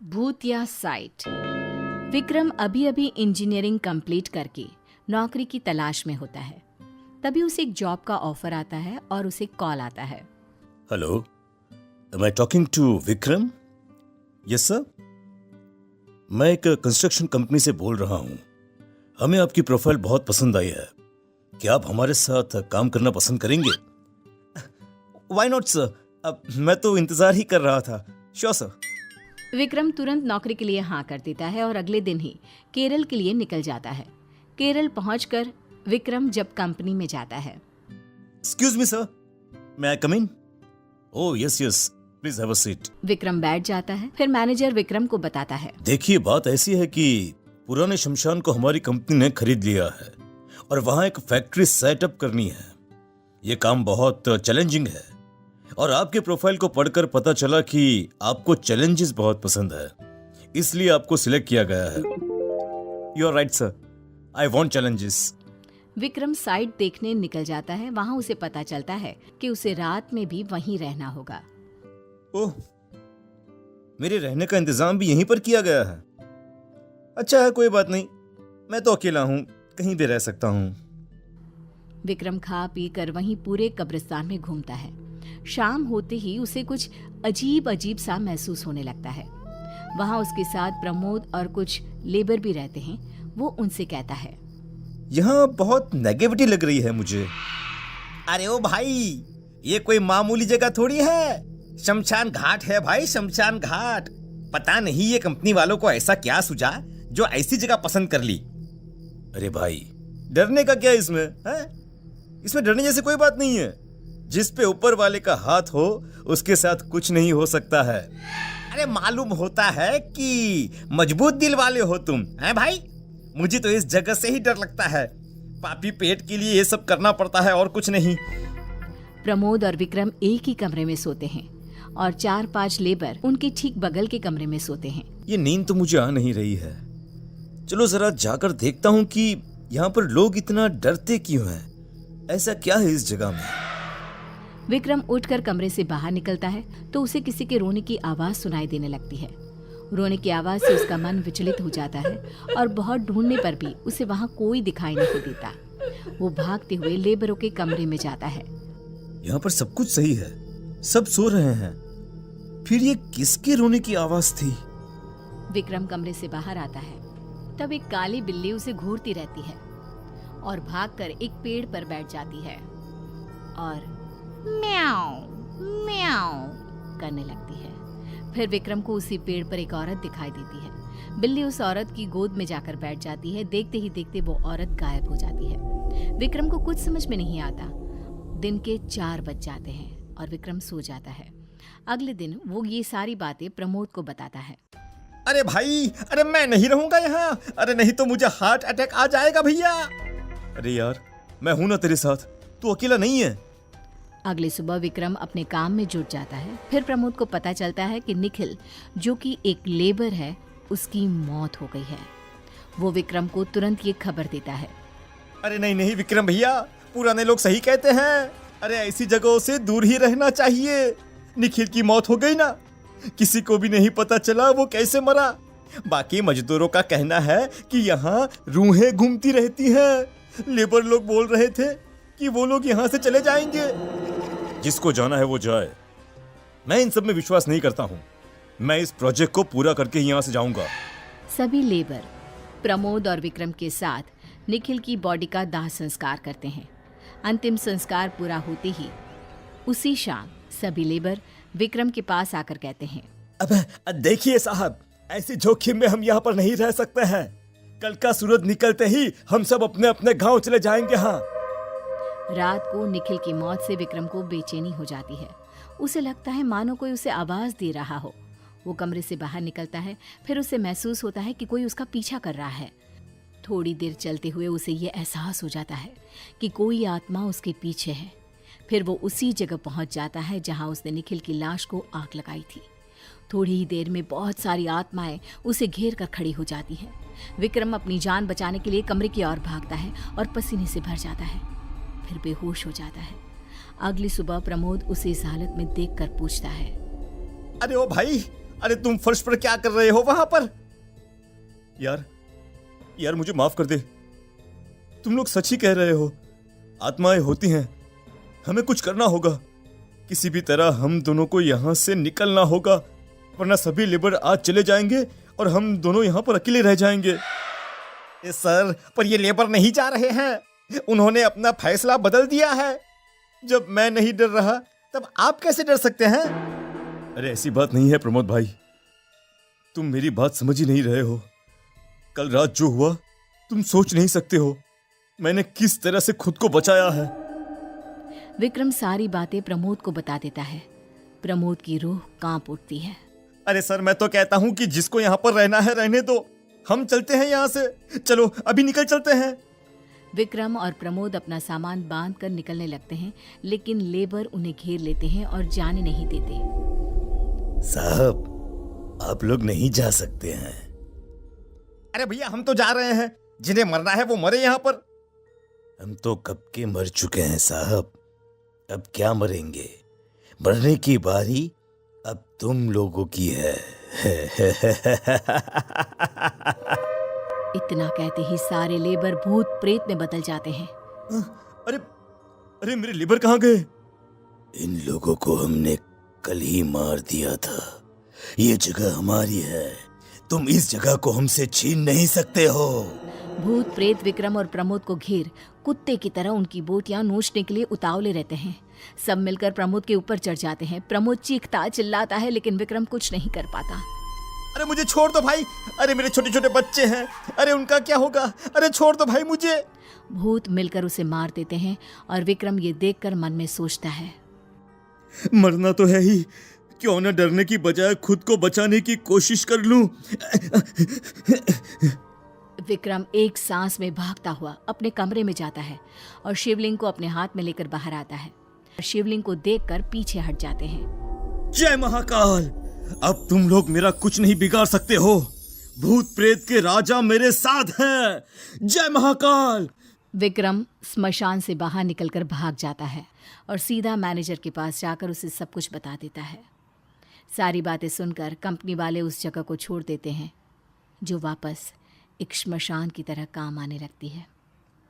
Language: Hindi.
भूतिया साइट। विक्रम अभी अभी इंजीनियरिंग कंप्लीट करके नौकरी की तलाश में होता है। तभी उसे एक जॉब का ऑफर आता है और उसे कॉल आता है। Hello, am I talking to Vikram? Yes sir, मैं एक कंस्ट्रक्शन कंपनी से बोल रहा हूँ। हमें आपकी प्रोफाइल बहुत पसंद आई है। क्या आप हमारे साथ काम करना पसंद करेंगे? व्हाई नॉट सर, अब मैं तो इंतजार ही कर रहा था। Sure sir. विक्रम तुरंत नौकरी के लिए हाँ कर देता है और अगले दिन ही केरल के लिए निकल जाता है। केरल पहुंचकर विक्रम जब कंपनी में जाता है। Excuse me sir, may I come in? Oh yes yes, please have a seat. Vikram बैठ जाता है। फिर मैनेजर विक्रम को बताता है। देखिए, बात ऐसी है कि पुराने शमशान को हमारी कंपनी ने खरीद लिया है और वहां एक फैक्ट्री सेटअप करनी है। ये काम बहुत चैलेंजिंग है और आपके प्रोफाइल को पढ़कर पता चला कि आपको चैलेंजेस बहुत पसंद है, इसलिए आपको सिलेक्ट किया गया है। You are right sir, I want challenges. Vikram site देखने निकल जाता है। वहां उसे पता चलता है कि उसे रात में भी वहीं रहना होगा। ओह, मेरे रहने का इंतजाम भी यहीं पर किया गया है। अच्छा है, कोई बात नहीं, मैं तो अकेला हूँ, कहीं भी रह सकता हूँ। विक्रम खा पी कर वहीं पूरे कब्रिस्तान में घूमता है। शाम होते ही उसे कुछ अजीब अजीब सा महसूस होने लगता है। वहां उसके साथ प्रमोद और कुछ लेबर भी रहते हैं। वो उनसे कहता है, यहाँ बहुत नेगेटिविटी लग रही है मुझे। अरे ओ भाई, ये कोई मामूली जगह थोड़ी है, शमशान घाट है भाई, शमशान घाट। पता नहीं ये कंपनी वालों को ऐसा क्या सूझा जो ऐसी जगह पसंद कर ली। अरे भाई, डरने का क्या इसमें है? इसमें डरने जैसी कोई बात नहीं है। जिस पे ऊपर वाले का हाथ हो उसके साथ कुछ नहीं हो सकता है। अरे मालूम होता है कि मजबूत दिल वाले हो तुम, हैं भाई? मुझे तो इस जगह से ही डर लगता है। पापी पेट के लिए ये सब करना पड़ता है और कुछ नहीं। प्रमोद और विक्रम एक ही कमरे में सोते हैं और 4-5 लेबर उनके ठीक बगल के कमरे में सोते हैं। ये नींद तो मुझे आ नहीं रही है। चलो जरा जाकर देखता हूँ कि यहाँ पर लोग इतना डरते क्यों हैं। ऐसा क्या है इस जगह में? विक्रम उठकर कमरे से बाहर निकलता है तो उसे किसी के रोने की आवाज सुनाई देने लगती है। रोने की आवाज से उसका मन विचलित हो जाता है और बहुत ढूंढने पर भी उसे वहां कोई दिखाई नहीं देता। वो भागते हुए लेबरों के कमरे में जाता है। यहाँ पर सब कुछ सही है, सब सो रहे हैं, फिर ये किसके रोने की आवाज थी? विक्रम कमरे से बाहर आता है। तब एक काली बिल्ली उसे घूरती रहती है और भागकर एक पेड़ पर बैठ जाती है और म्याऊ म्याऊ करने लगती है। फिर विक्रम को उसी पेड़ पर एक औरत दिखाई देती है। बिल्ली उस औरत की गोद में जाकर बैठ जाती है। देखते ही देखते वो औरत गायब हो जाती है। विक्रम को कुछ समझ में नहीं आता। दिन के 4 बज जाते हैं और विक्रम सो जाता है। अगले दिन वो ये सारी बातें प्रमोद को बताता है। अरे भाई, अरे मैं नहीं रहूंगा यहाँ। अरे नहीं तो मुझे हार्ट अटैक आ जाएगा भैया। अरे यार, मैं हूं ना तेरे साथ, तू अकेला नहीं है। अगली सुबह विक्रम अपने काम में जुट जाता है। फिर प्रमोद को पता चलता है कि निखिल, जो कि एक लेबर है, उसकी मौत हो गई है। वो विक्रम को तुरंत ये खबर देता है। अरे नहीं नहीं विक्रम भैया, पुराने लोग सही कहते हैं। अरे ऐसी जगहों से दूर ही रहना चाहिए। निखिल की मौत हो गई ना, किसी को भी नहीं पता चला वो कैसे मरा। बाकी मजदूरों का कहना है कि यहाँ रूहें घूमती रहती हैं। लेबर लोग बोल रहे थे कि वो लोग यहाँ से चले जाएंगे। जिसको जाना है वो जाए, मैं इन सब में विश्वास नहीं करता हूँ। मैं इस प्रोजेक्ट को पूरा करके ही यहाँ से जाऊंगा। सभी लेबर प्रमोद और विक्रम के साथ निखिल की बॉडी का दाह संस्कार करते हैं। अंतिम संस्कार पूरा होते ही उसी शाम सभी लेबर विक्रम के पास आकर कहते हैं, अब देखिए साहब, ऐसे जोखिम में हम यहाँ पर नहीं रह सकते हैं। कल का सूरज निकलते ही हम सब अपने अपने गांव चले जाएंगे। हाँ। रात को निखिल की मौत से विक्रम को बेचैनी हो जाती है। उसे लगता है मानो कोई उसे आवाज दे रहा हो। वो कमरे से बाहर निकलता है। फिर उसे महसूस होता है कि कोई उसका पीछा कर रहा है। थोड़ी देर चलते हुए उसे ये एहसास हो जाता है कि कोई आत्मा उसके पीछे है। फिर वो उसी जगह पहुंच जाता है जहां उसने निखिल की लाश को आग लगाई थी। थोड़ी ही देर में बहुत सारी आत्माएं उसे घेर कर खड़ी हो जाती हैं। विक्रम अपनी जान बचाने के लिए कमरे की ओर भागता है और पसीने से भर जाता है। फिर बेहोश हो जाता है। अगली सुबह प्रमोद उसे इस हालत में देखकर पूछता है, अरे ओ भाई, अरे तुम फर्श पर क्या कर रहे हो वहां पर? यार मुझे माफ कर दे। तुम लोग सच ही कह रहे हो, आत्माएं होती हैं, हमें कुछ करना होगा। किसी भी तरह हम दोनों को यहां से निकलना होगा, वरना सभी लेबर आज चले जाएंगे और हम दोनों यहां पर अकेले रह जाएंगे। सर, पर ये लेबर नहीं जा रहे हैं, उन्होंने अपना फैसला बदल दिया है। जब मैं नहीं डर रहा तब आप कैसे डर सकते हैं? अरे ऐसी बात नहीं है प्रमोद भाई, तुम मेरी बात समझ ही नहीं रहे हो। कल रात जो हुआ तुम सोच नहीं सकते हो, मैंने किस तरह से खुद को बचाया है। विक्रम सारी बातें प्रमोद को बता देता है। प्रमोद की रूह कांप उठती है। अरे सर, मैं तो कहता हूं कि जिसको यहाँ पर रहना है रहने दो, हम चलते हैं यहाँ से। चलो अभी निकल चलते हैं। विक्रम और प्रमोद अपना सामान बांध कर निकलने लगते हैं, लेकिन लेबर उन्हें घेर लेते हैं और जाने नहीं देते। साहब, आप लोग नहीं जा सकते हैं। अरे भैया, हम तो जा रहे हैं, जिन्हें मरना है वो मरे यहाँ पर। हम तो कब के मर चुके हैं साहब, अब क्या मरेंगे? मरने की बारी अब तुम लोगों की है। इतना कहते ही सारे लेबर भूत प्रेत में बदल जाते हैं। अरे मेरे लेबर कहाँ गए? इन लोगों को हमने कल ही मार दिया था। ये जगह हमारी है, तुम इस जगह को हमसे छीन नहीं सकते हो। भूत प्रेत विक्रम और प्रमोद को घेर कुत्ते की तरह उनकी बोटियां नोचने के लिए उतावले रहते हैं। सब मिलकर प्रमोद के ऊपर चढ़ जाते हैं। प्रमोद चीखता चिल्लाता है, लेकिन विक्रम कुछ नहीं कर पाता। अरे मुझे छोड़ दो भाई, अरे मेरे छोटे छोटे बच्चे हैं, अरे उनका क्या होगा? अरे छोड़ दो भाई मुझे। भूत मिलकर उसे मार देते हैं और विक्रम ये देखकर मन में सोचता है, मरना तो है ही, क्यों न डरने की बजाय खुद को बचाने की कोशिश कर लूं। विक्रम एक सांस में भागता हुआ अपने कमरे में जाता है और शिवलिंग को अपने हाथ में लेकर बाहर आता है। शिवलिंग को देखकर पीछे हट जाते हैं। जय महाकाल, अब तुम लोग मेरा कुछ नहीं बिगाड़ सकते हो। भूत प्रेत के राजा मेरे साथ हैं। जय महाकाल। विक्रम स्मशान से बाहर निकलकर भाग जाता है और सीधा मैनेजर के पास जाकर उसे सब कुछ बता देता है। सारी बातें सुनकर कंपनी वाले उस जगह को छोड़ देते हैं, जो वापस एक श्मशान की तरह काम आने लगती है।